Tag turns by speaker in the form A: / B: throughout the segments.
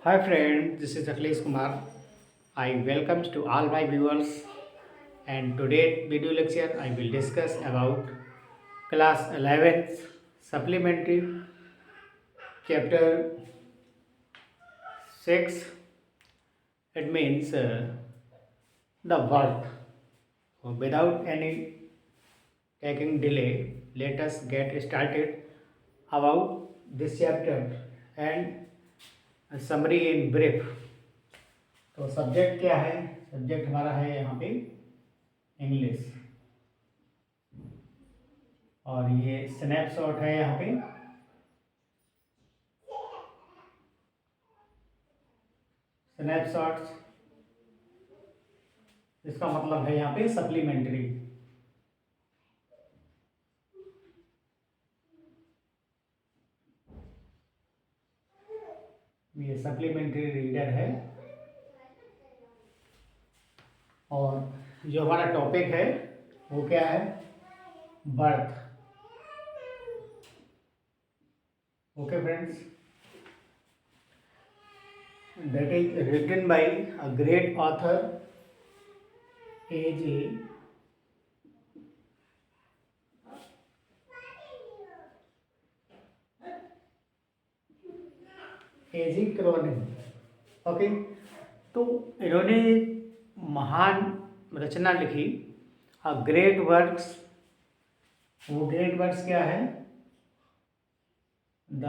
A: Hi friends, this is Akhilesh Kumar. I welcome to all my viewers and today video lecture I will discuss about class 11th supplementary chapter 6. It means the work. So without any taking delay, let us get started about this chapter and a summary in brief. तो subject क्या है? Subject हमारा है यहाँ पे English और ये snapshot है यहाँ पे स्नैपशॉट्स। इसका मतलब है यहाँ पे सप्लीमेंट्री। ये सप्लीमेंट्री रीडर है और जो हमारा टॉपिक है वो क्या है? Birth. Okay friends, that is written by a great author A.J. Cronin. Okay, तो इन्होंने महान रचना लिखी अ ग्रेट वर्क्स। वो ग्रेट वर्क्स क्या है? The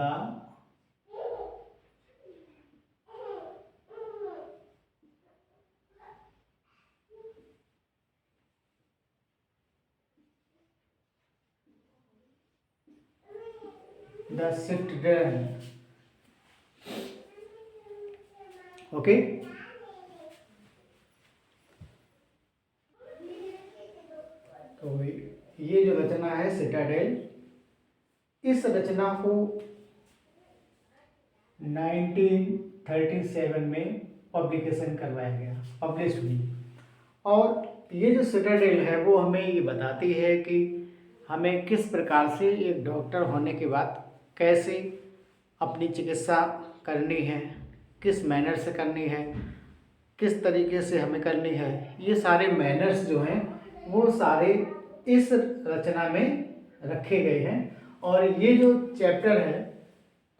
A: citizen. ओके, तो ये जो रचना है सिटाडेल, इस रचना को 1937 में पब्लिकेशन करवाया गया, पब्लिश हुई। और ये जो सिटाडेल है वो हमें ये बताती है कि हमें किस प्रकार से एक डॉक्टर होने के बाद कैसे अपनी चिकित्सा करनी है, किस मैनर से करनी है, किस तरीके से हमें करनी है। ये सारे मैनर्स जो हैं वो सारे इस रचना में रखे गए हैं और ये जो चैप्टर है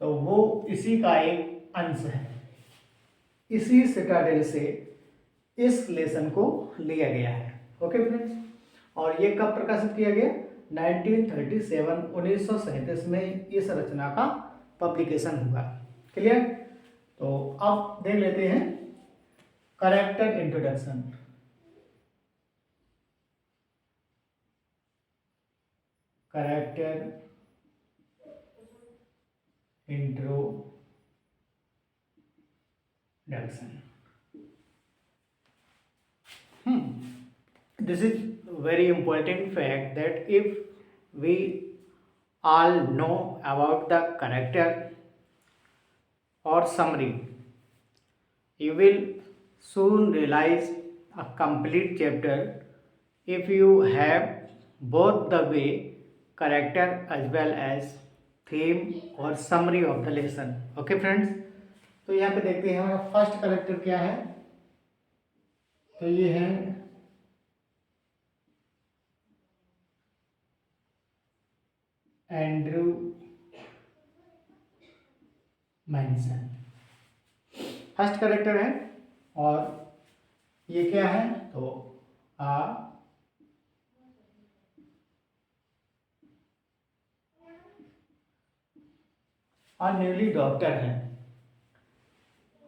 A: तो वो इसी का एक अंश है। इसी सिटाडेल से इस लेसन को लिया गया है। ओके फ्रेंड्स, और ये कब प्रकाशित किया गया? 1937 1937 में इस रचना का पब्लिकेशन हुआ। क्लियर? तो अब देख लेते हैं character introduction. Character introduction. This is very important fact that if we all know about the character or summary, you will soon realize a complete chapter if you have both the way character as well as theme or summary of the lesson. Okay friends, तो यहाँ पे देखते हैं हमारा first character क्या है। तो ये है एंड्रू मैनसन, फर्स्ट कैरेक्टर है। और ये क्या है? तो न्यूली डॉक्टर है।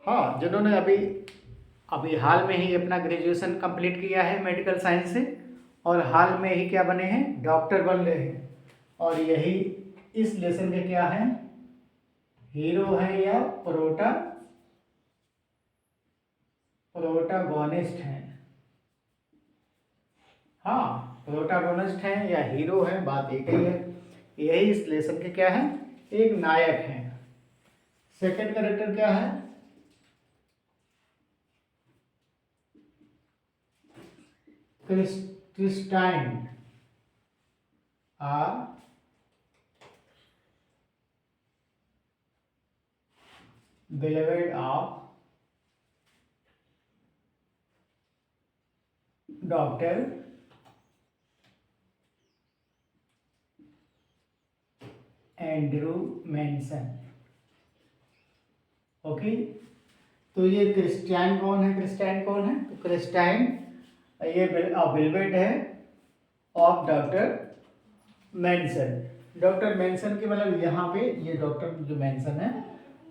A: हाँ, जिन्होंने अभी अभी हाल में ही अपना ग्रेजुएशन कंप्लीट किया है मेडिकल साइंस से और हाल में ही क्या बने हैं? डॉक्टर बन रहे हैं। और यही इस लेसन के क्या है? हीरो है या प्रोटागोनिस्ट हैं। हाँ, प्रोटागोनिस्ट हैं या हीरो हैं, बात एक ही है। यही इस लेसन के क्या है? एक नायक हैं। सेकंड कैरेक्टर क्या है? Christine beloved of Dr. Andrew Manson. Okay, तो ये क्रिस्टियन कौन है? क्रिस्टियन कौन है? तो क्रिस्टियन ये बिलवेट है of doctor Manson. Doctor Manson के मतलब यहाँ पे ये डॉक्टर जो मैनसन है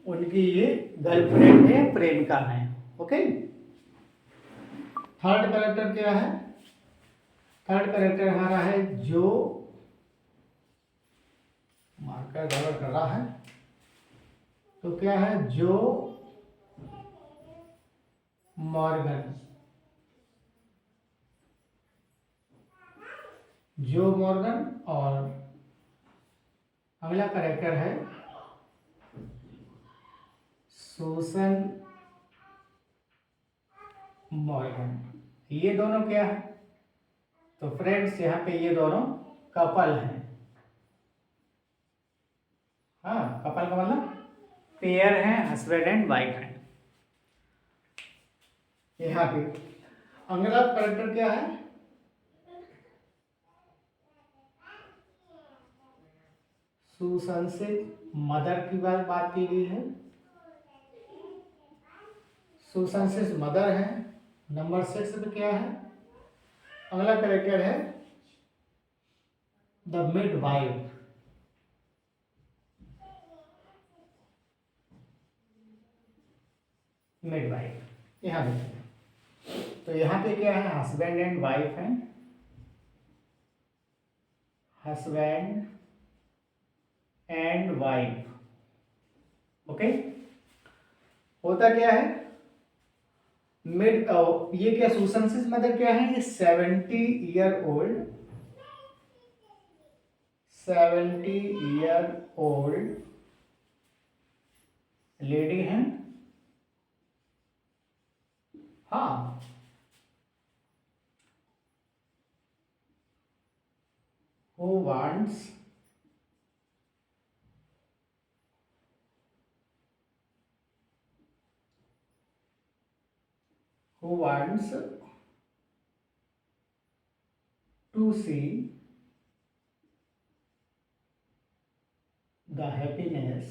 A: उनकी ये गर्लफ्रेंड है, प्रेमिका है। ओके, थर्ड कैरेक्टर क्या है? थर्ड कैरेक्टर हमारा है जो मार्कर गड़बड़ कर रहा है, तो क्या है? जो मॉर्गन। जो मॉर्गन। और अगला कैरेक्टर है सूसन मॉर्गन। ये दोनों क्या है? तो फ्रेंड्स यहाँ पे ये दोनों कपल हैं। हाँ, कपल का मतलब पेयर है, हस्बैंड एंड वाइफ है। यहाँ पे अगला कैरेक्टर क्या है? सूसन से मदर की बात की गई है। सूसन से मदर है। नंबर 6 पे क्या है? अगला कैरेक्टर है द मिडवाइफ। मिडवाइफ यहाँ देखिए, तो यहाँ पे क्या है? हस्बैंड एंड वाइफ है। Husband and wife. ओके, होता क्या है? मिड ये क्या सूसन से मदर क्या है? ये 70 ईयर ओल्ड लेडी हैं। हाँ, who wants to see the happiness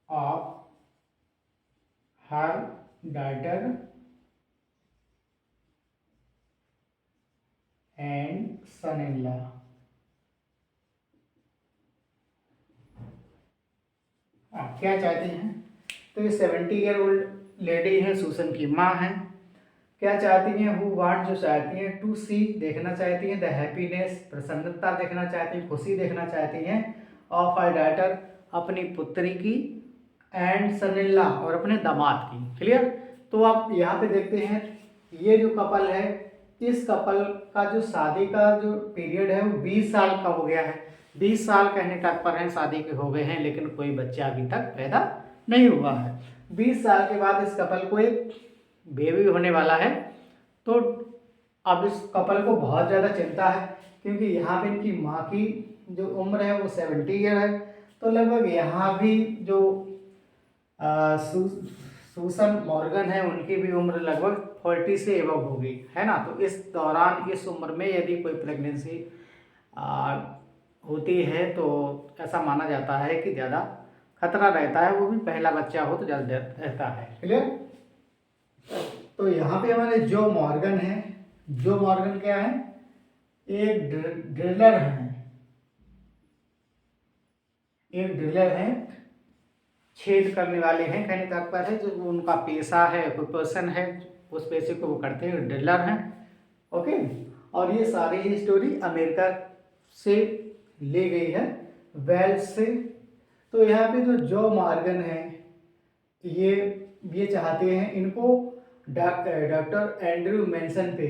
A: of her daughter and son-in-law। क्या चाहते हैं? तो ये 70 ईयर ओल्ड लेडी है, सूसन की माँ है। क्या चाहती हैं? हु वांट, जो चाहती हैं, टू सी, देखना चाहती हैं, द हैप्पीनेस, प्रसन्नता देखना चाहती हैं, खुशी देखना चाहती हैं, ऑफ आर डॉटर, अपनी पुत्री की, एंड सन इन लॉ, और अपने दामाद की। क्लियर? तो आप यहाँ पे देखते हैं ये जो कपल है, इस कपल का जो शादी का जो पीरियड है वो 20 साल का हो गया है। 20 साल कहने तात्पर्य है शादी के हो गए हैं, लेकिन कोई बच्चा अभी तक पैदा नहीं हुआ है। 20 साल के बाद इस कपल को एक बेबी होने वाला है। तो अब इस कपल को बहुत ज़्यादा चिंता है, क्योंकि यहाँ पे इनकी माँ की जो उम्र है वो 70 ईयर है। तो लगभग यहाँ भी जो सूसन मॉर्गन है उनकी भी उम्र लगभग 40 से एबव होगी, है ना। तो इस दौरान, इस उम्र में यदि कोई प्रेगनेंसी होती है तो ऐसा माना जाता है कि ज़्यादा खतरा रहता है, वो भी पहला बच्चा हो तो ज़्यादा रहता है। क्लियर? तो यहाँ पे हमारे जो मॉर्गन है, जो मॉर्गन क्या है? एक ड्रिलर है। एक ड्रिलर है, छेद करने वाले हैं, कहने का तात्पर्य है जो उनका पेशा है, प्रोफेशन है, उस पेशे को वो करते हैं, ड्रिलर हैं। ओके, और ये सारी ही स्टोरी अमेरिका से ली गई है, वेल्स से। तो यहाँ पे जो मॉर्गन है ये चाहते हैं, इनको डॉक्टर एंड्रू मैनसन पे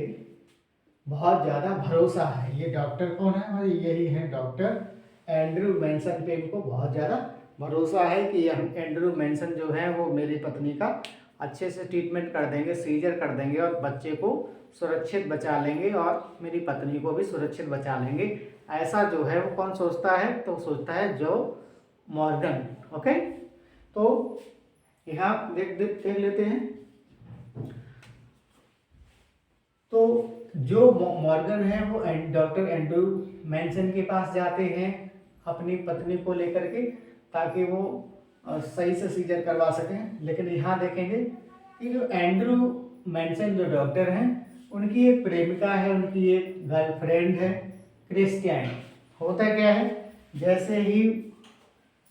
A: बहुत ज़्यादा भरोसा है। ये डॉक्टर कौन है हमारे? यही है डॉक्टर एंड्रू मैनसन पे इनको बहुत ज़्यादा भरोसा है कि एंड्रू मैनसन जो है वो मेरी पत्नी का अच्छे से ट्रीटमेंट कर देंगे, सीजर कर देंगे और बच्चे को सुरक्षित बचा लेंगे और मेरी पत्नी को भी सुरक्षित बचा लेंगे। ऐसा जो है वो कौन सोचता है, तो सोचता है जो मॉर्गन। ओके, तो यहाँ देख लेते हैं। तो जो मॉर्गन है वो डॉक्टर एंड्रू मैनसन के पास जाते हैं अपनी पत्नी को लेकर के, ताकि वो सही से सीजर करवा सकें। लेकिन यहाँ देखेंगे कि जो एंड्रू मैनसन जो डॉक्टर हैं, उनकी एक प्रेमिका है, उनकी एक गर्लफ्रेंड है क्रिस्टियन। होता क्या है, जैसे ही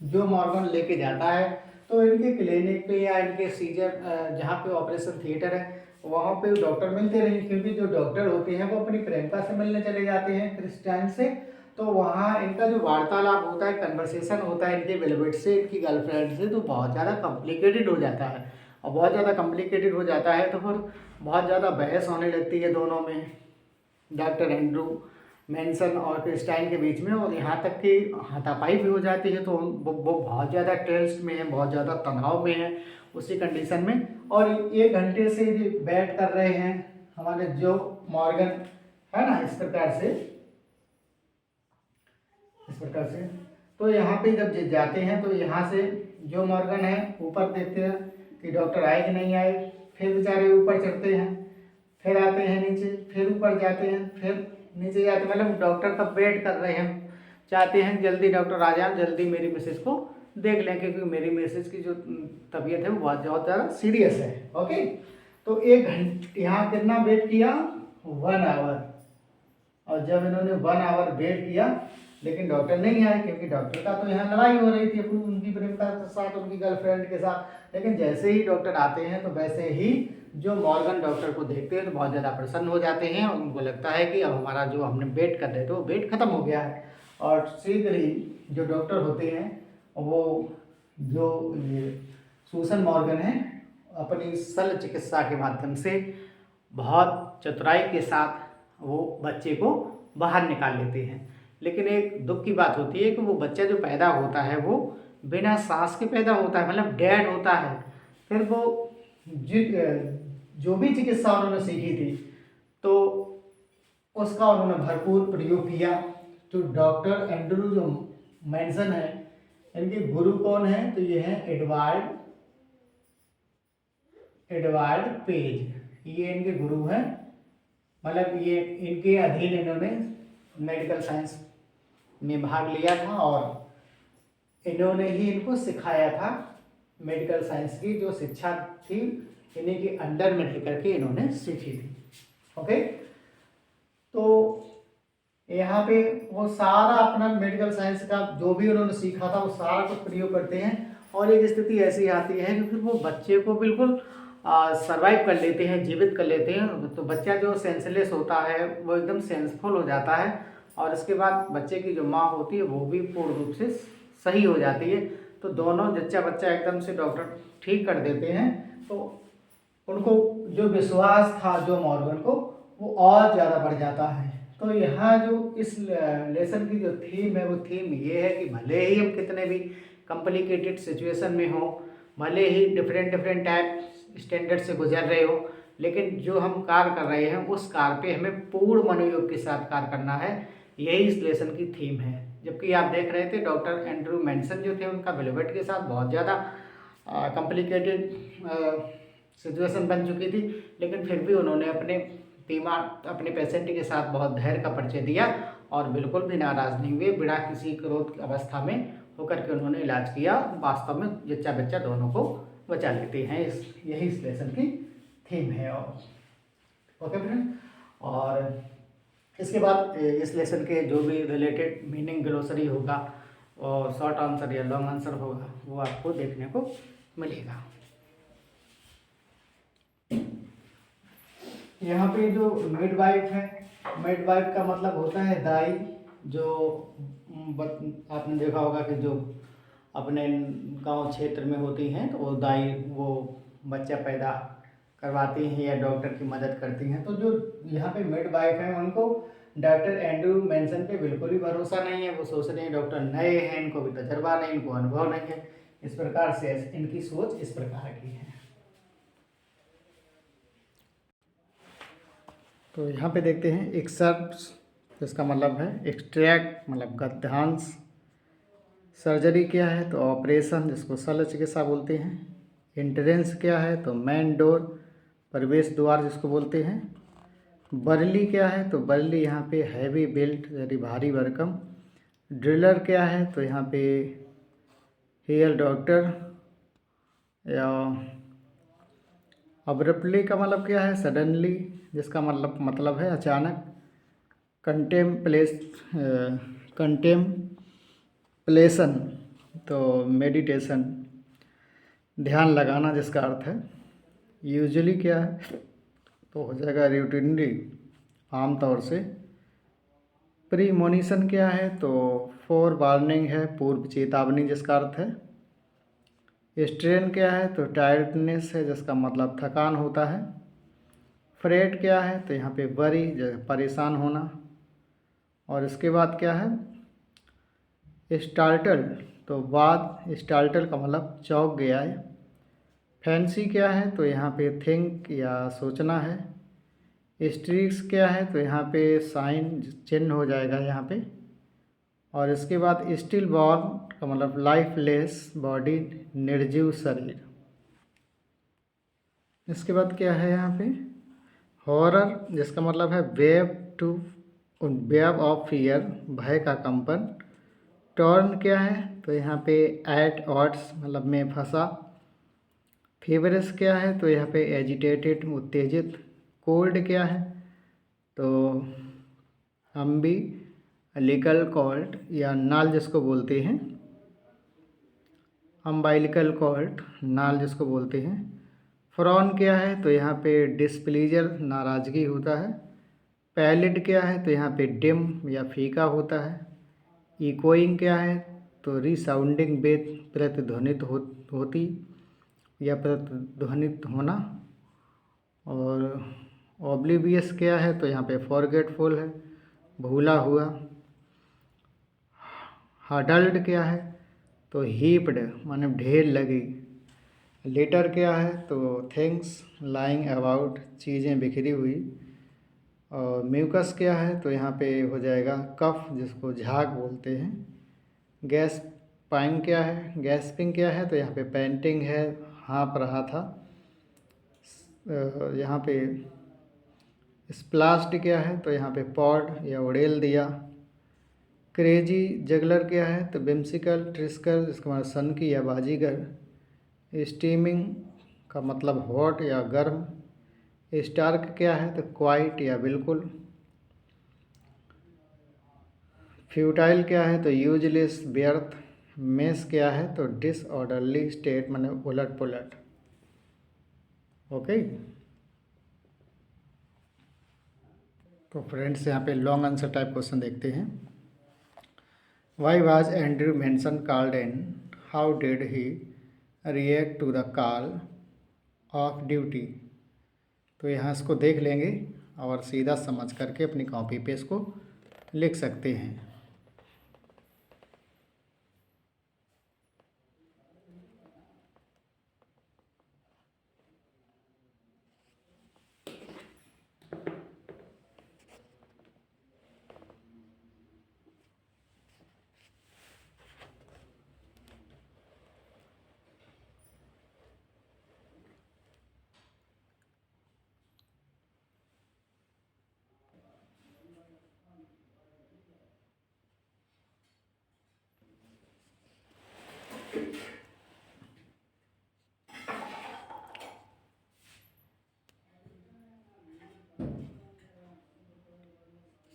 A: जो मॉर्गन लेके जाता है तो इनके क्लिनिक पे या इनके सीजर जहाँ पे ऑपरेशन थिएटर है वहाँ पे डॉक्टर मिलते नहीं, क्योंकि जो डॉक्टर होते हैं वो अपनी प्रेमिका से मिलने चले जाते हैं क्रिस्टियन से। तो वहाँ इनका जो वार्तालाप होता है, कन्वर्सेशन होता है इनके बेलवेट से, इनकी गर्लफ्रेंड से, तो बहुत ज़्यादा कॉम्प्लिकेटेड हो जाता है। और बहुत ज़्यादा कॉम्प्लिकेटेड हो जाता है तो फिर बहुत ज़्यादा बहस होने लगती है दोनों में, डॉक्टर एंड्रू मैनसन और क्रिस्टाइन के बीच में, और यहाँ तक कि हाथापाई भी हो जाती है। तो वो बहुत ज़्यादा टेंस में है, बहुत ज़्यादा तनाव में है उसी कंडीशन में। और 1 घंटे से जो बैठ कर रहे हैं हमारे जो मॉर्गन है ना, इस प्रकार से तो यहाँ पे जब जाते हैं तो यहाँ से जो मॉर्गन है ऊपर देखते हैं कि डॉक्टर आए कि नहीं आए, फिर बेचारे ऊपर चढ़ते हैं, फिर आते हैं नीचे, फिर ऊपर जाते हैं, फिर नीचे जाते, मतलब डॉक्टर का वेट कर रहे हैं, चाहते हैं जल्दी डॉक्टर आ जाए, जल्दी मेरी मिसेज को देख लें, क्योंकि मेरी मिसेज की जो तबीयत है वो बहुत ज़्यादा सीरियस है। ओके, तो 1 घंटे यहाँ कितना वेट किया, 1 आवर। और जब इन्होंने 1 आवर वेट किया लेकिन डॉक्टर नहीं आए, क्योंकि डॉक्टर का तो यहाँ लड़ाई हो रही थी उनकी प्रेमिका के साथ, उनकी गर्लफ्रेंड के साथ। लेकिन जैसे ही डॉक्टर आते हैं तो वैसे ही जो मॉर्गन डॉक्टर को देखते हैं तो बहुत ज़्यादा प्रसन्न हो जाते हैं, और उनको लगता है कि अब हमारा जो हमने वेट कर रहे थे वो वेट खत्म हो गया है। और शीघ्र ही जो डॉक्टर होते हैं वो जो सूसन मॉर्गन है अपनी शल्य चिकित्सा के माध्यम से बहुत चतुराई के साथ वो बच्चे को बाहर निकाल लेते हैं। लेकिन एक दुख की बात होती है कि वो बच्चा जो पैदा होता है वो बिना सांस के पैदा होता है, मतलब डेड होता है। फिर वो जो भी चिकित्सा उन्होंने सीखी थी तो उसका उन्होंने भरपूर प्रयोग किया। तो डॉक्टर एंड्रू जो मैनसन है, इनके गुरु कौन है, तो ये है एडवर्ड पेज, ये इनके गुरु हैं। मतलब ये इनके अधीन इन्होंने मेडिकल साइंस में भाग लिया था और इन्होंने ही इनको सिखाया था। मेडिकल साइंस की जो शिक्षा थी इन्हीं के अंडर में रह करके इन्होंने सीखी थी। ओके, तो यहाँ पे वो सारा अपना मेडिकल साइंस का जो भी उन्होंने सीखा था वो सारा कुछ प्रयोग करते हैं। और एक स्थिति ऐसी आती है कि फिर वो बच्चे को बिल्कुल सर्वाइव कर लेते हैं, जीवित कर लेते हैं। तो बच्चा जो सेंसलेस होता है वो एकदम सेंसफुल हो जाता है, और इसके बाद बच्चे की जो माँ होती है वो भी पूर्ण रूप से सही हो जाती है। तो दोनों जच्चा बच्चा एकदम से डॉक्टर ठीक कर देते हैं। तो उनको जो विश्वास था जो मॉर्गन को वो और ज़्यादा बढ़ जाता है। तो यहाँ जो इस लेसन की जो थीम है वो थीम ये है कि भले ही हम कितने भी कॉम्प्लिकेटेड सिचुएशन में हो, भले ही डिफरेंट टाइप स्टैंडर्ड से गुजर रहे हो, लेकिन जो हम कार्य कर रहे हैं उस कार्य पे हमें पूर्ण मनोयोग के साथ कार्य करना है। यही इस लेसन की थीम है। जबकि आप देख रहे थे डॉक्टर एंड्रू मैनसन जो थे उनका वेलवेट के साथ बहुत ज़्यादा कॉम्प्लिकेटेड सिचुएशन बन चुकी थी, लेकिन फिर भी उन्होंने अपने पेशेंट के साथ बहुत धैर्य का परिचय दिया और बिल्कुल भी नाराज़ नहीं हुए, बिना किसी क्रोध की अवस्था में होकर के उन्होंने इलाज किया। वास्तव में जच्चा बच्चा दोनों को बचा लेते हैं। यही इस लेसन की थीम है। और ओके फ्रेंड, और इसके बाद इस लेसन के जो भी रिलेटेड मीनिंग ग्लोसरी होगा और शॉर्ट आंसर या लॉन्ग आंसर होगा वो आपको देखने को मिलेगा। यहाँ पे जो मिडवाइफ है, मिडवाइफ का मतलब होता है दाई। जो आपने देखा होगा कि जो अपने गांव क्षेत्र में होती हैं तो वो दाई वो बच्चा पैदा करवाती हैं या डॉक्टर की मदद करती हैं। तो जो यहाँ पे मिडवाइफ हैं उनको डॉक्टर एंड्रू मैनसन पे बिल्कुल भी भरोसा नहीं है। वो सोच रहे हैं डॉक्टर नए हैं, इनको भी तजर्बा नहीं, इनको अनुभव नहीं है। इस प्रकार से इनकी सोच इस प्रकार की है। तो यहाँ पे देखते हैं एक तो इसका मतलब है एक्सट्रैक्ट मतलब गद्यांश। सर्जरी क्या है? तो ऑपरेशन, जिसको शल्य चिकित्सा बोलते हैं। एंट्रेंस क्या है? तो मेन डोर, प्रवेश द्वार जिसको बोलते हैं। बरली क्या है? तो बरली यहाँ पे हैवी बिल्ट यानी भारी भरकम। ड्रिलर क्या है? तो यहाँ पे हेयर डॉक्टर या अब्रप्टली का मतलब क्या है? सडनली, जिसका मतलब है अचानक। कंटेम्पलेस कंटेम्पलेशन तो मेडिटेशन, ध्यान लगाना जिसका अर्थ है। यूजुअली क्या है? तो हो जाएगा रूटीनली, आमतौर से। प्रीमोनिशन क्या है? तो फोर वार्निंग है, पूर्व चेतावनी जिसका अर्थ है। स्ट्रेन क्या है? तो टायर्डनेस है, जिसका मतलब थकान होता है। फ्रेट क्या है? तो यहाँ पे वरी, परेशान होना। और इसके बाद क्या है? स्टार्टल, तो बाद स्टार्टल का मतलब चौंक गया है। फैंसी क्या है? तो यहाँ पे थिंक या सोचना है। स्ट्रीक्स क्या है? तो यहाँ पे साइन, चिन्ह हो जाएगा यहाँ पे। और इसके बाद स्टिल बॉर्न का मतलब लाइफलेस बॉडी, निर्जीव शरीर। इसके बाद क्या है यहाँ पे? हॉरर, जिसका मतलब है वेव ऑफ फियर, भय का कंपन। टर्न क्या है? तो यहाँ पे एट ऑड्स मतलब में फंसा। फीवरस क्या है? तो यहाँ पे एजिटेटेड, उत्तेजित। कोल्ड क्या है? तो अम्बी लीगल कॉल्ड या नाल जिसको बोलते हैं। अम्बाइलिकल कॉल्ड, नाल जिसको बोलते हैं। फ्रॉन क्या है? तो यहाँ पे डिस्प्लीजर, नाराज़गी होता है। पैलिड क्या है? तो यहाँ पे डिम या फीका होता है। इकोइंग क्या है? तो रिसाउंडिंग बेथ, प्रतिध्वनित होती या प्रतिध्वनित होना। और ऑब्लिवियस क्या है? तो यहाँ पे फॉरगेटफुल है, भूला हुआ। हडल्ड क्या है? तो हीप्ड माने ढेर लगी। लेटर क्या है? तो थिंग्स लाइंग अबाउट, चीज़ें बिखरी हुई। और म्यूकस क्या है? तो यहाँ पे हो जाएगा कफ, जिसको झाग बोलते हैं। गैस पाइंग क्या है? गैस्पिंग क्या है? तो यहाँ पे पेंटिंग है, हाँप रहा था। यहाँ पे स्प्लास्ट क्या है? तो यहाँ पे पॉड या उड़ेल दिया। क्रेजी जगलर क्या है? तो बिम्सिकल ट्रिस्कर, जिसका मतलब सन की या बाजीगर। स्टीमिंग का मतलब हॉट या गर्म। स्टार्क क्या है? तो क्वाइट या बिल्कुल। फ्यूटाइल क्या है? तो यूजलेस, व्यर्थ। मेस क्या है? तो डिसऑर्डरली स्टेट माने उलट पुलट। ओके, तो फ्रेंड्स यहाँ पे लॉन्ग आंसर टाइप क्वेश्चन देखते हैं। Why was Andrew mention called in, how did he react to the call of duty. तो यहाँ इसको देख लेंगे और सीधा समझ करके अपनी कॉपी पे इसको लिख सकते हैं।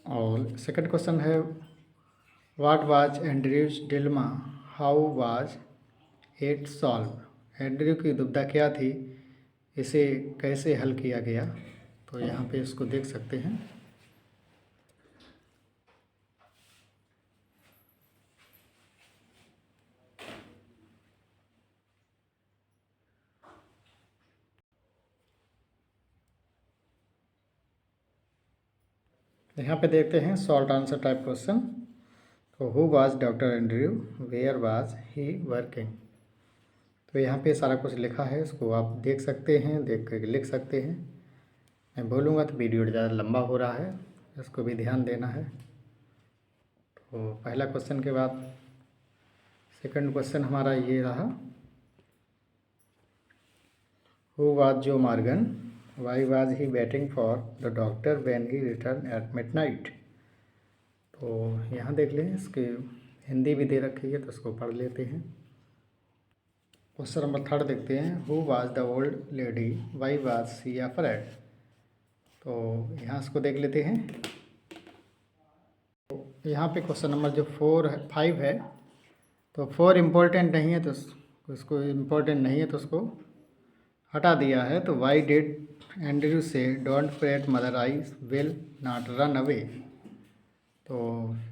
A: और सेकंड क्वेश्चन है, what was Andrews Dilma, how was it solve. Andrew की दुविधा क्या थी, इसे कैसे हल किया गया। तो यहाँ पे इसको देख सकते हैं। यहाँ पे देखते हैं शॉर्ट आंसर टाइप क्वेश्चन। तो who was doctor Andrew, where was he working. तो यहाँ पे सारा कुछ लिखा है, इसको आप देख सकते हैं, देख कर लिख सकते हैं। मैं बोलूँगा तो वीडियो ज़्यादा लंबा हो रहा है, इसको भी ध्यान देना है। तो पहला क्वेश्चन के बाद सेकंड क्वेश्चन हमारा ये रहा, who was Joe Morgan, why was he waiting for the doctor when he return at midnight. तो यहाँ देख लें, इसके हिंदी भी दे रखी है तो इसको पढ़ लेते हैं। क्वेश्चन नंबर थर्ड देखते हैं, who was the old lady, why was she afraid. तो यहाँ इसको देख लेते हैं। तो यहाँ पे क्वेश्चन नंबर जो 5 है, तो 4 इम्पोर्टेंट नहीं है तो उसको इम्पोर्टेंट नहीं है तो उसको हटा दिया है। तो वाई डिड एंड्रयू से don't freight mother, I will not run away. तो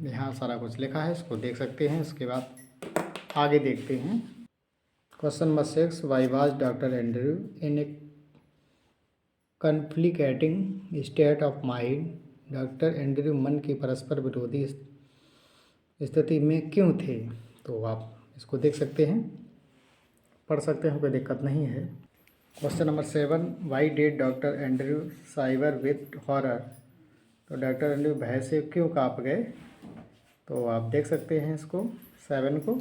A: यहाँ सारा कुछ लिखा है, इसको देख सकते हैं। उसके बाद आगे देखते हैं question number 6, why was doctor Andrew in A conflicting state of mind. Doctor Andrew मन की परस्पर विरोधी स्थिति में क्यों थे। तो आप इसको देख सकते हैं, पढ़ सकते हैं, कोई दिक्कत नहीं है। Question number 7, Y did doctor Andrew cyber with horror. तो डॉक्टर एंड्रयू भय से क्यों काँप गए। तो आप देख सकते हैं इसको 7 को।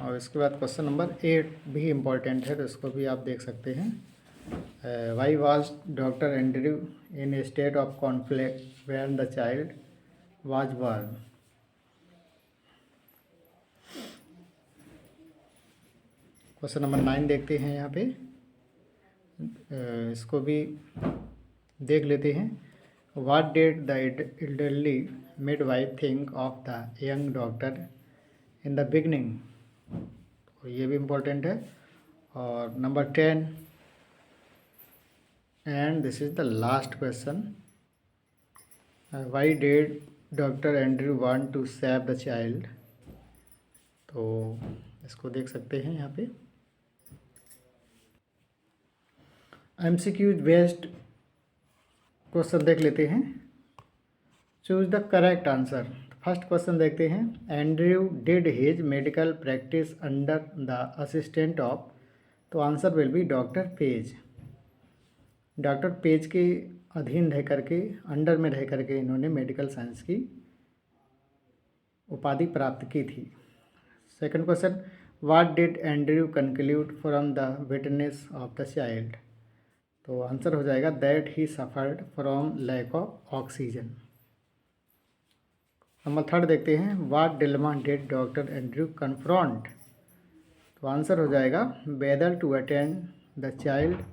A: और इसके बाद क्वेश्चन नंबर 8 भी इम्पॉर्टेंट है तो इसको भी आप देख सकते हैं। Why was doctor Andrew in A state of conflict when the child was born. Question number 9 देखते हैं यहाँ पे, इसको भी देख लेते हैं। What did the elderly midwife think of the young doctor in the beginning. तो ये भी इम्पोर्टेंट है। और number 10 and this is the last question, why did doctor Andrew want to save the child. तो इसको देख सकते हैं यहाँ पे। एमसीक्यूज बेस्ड क्वेश्चन देख लेते हैं। Choose the correct answer. First question देखते हैं, Andrew did his medical practice under the assistant of. तो answer will be doctor Page. Doctor Page के अधीन रह करके, अंडर में रह करके इन्होंने मेडिकल साइंस की उपाधि प्राप्त की थी। Second question, what did Andrew conclude from the witness of the child. तो आंसर हो जाएगा that he suffered from lack of oxygen. Number 3 देखते हैं, what dilemma did doctor Andrew confront. तो आंसर हो जाएगा whether to attend the child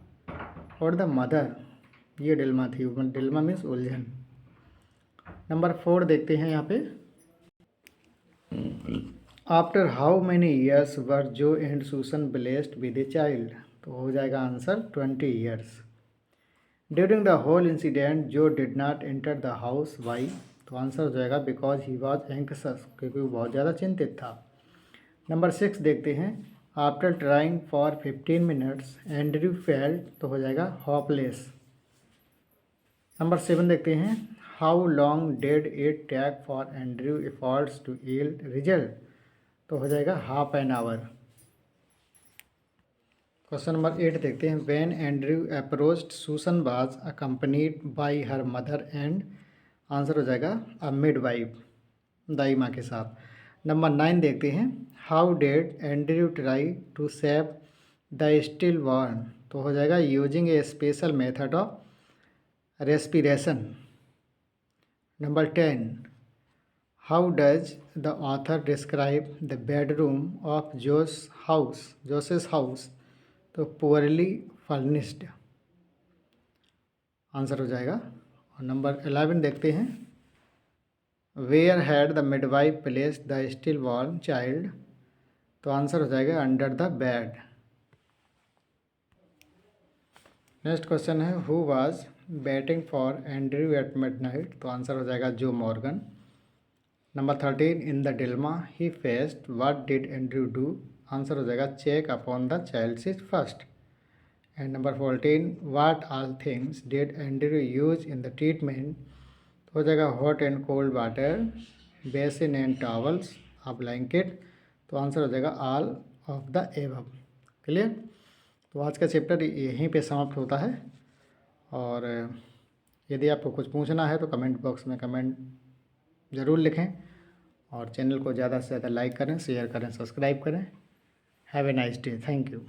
A: और the mother. ये डिलेमा थी, डिलेमा मीन्स उलझन। नंबर 4 देखते हैं यहाँ पे, after how many years were Joe and Susan blessed with a child. तो हो जाएगा answer 20 years. During the whole incident Joe did not enter the house, why. तो आंसर हो जाएगा बिकॉज ही वॉज एंक्शस, क्योंकि वो बहुत ज़्यादा चिंतित था। नंबर 6 देखते हैं, after trying for 15 minutes Andrew failed. तो हो जाएगा होपलेस। नंबर 7 देखते हैं, how long did it take for Andrew efforts to yield result. तो हो जाएगा half an hour. Question number 8 देखते हैं, when Andrew approached Susan was accompanied by her mother and. Answer हो जाएगा अ मिडवाइफ, दाई माँ के साथ। नंबर 9 देखते हैं, how did Andrew try to save the stillborn. तो हो जाएगा using a special method of respiration. Number 10, how does the author describe the bedroom of Joe's house. तो पुअरली फर्निश्ड। आंसर हो जाएगा। और नंबर 11 देखते हैं, where had the midwife placed the stillborn child. तो आंसर हो जाएगा under the bed. Next question है, who was batting for Andrew eight midnight. तो आंसर हो जाएगा Joe Morgan. Number 13, in the dilemma he faced what did Andrew do. Answer हो जाएगा check upon the child seat first. And number 14, what all things did Andrew use in the treatment. तो हो जाएगा hot and cold water, basin and towels, a blanket. तो answer हो जाएगा all of the above. Clear. तो आज का chapter यहीं पे समाप्त होता है। और यदि आपको कुछ पूछना है तो कमेंट बॉक्स में कमेंट ज़रूर लिखें और चैनल को ज़्यादा से ज़्यादा लाइक करें, शेयर करें, सब्सक्राइब करें। Have a nice day. Thank you.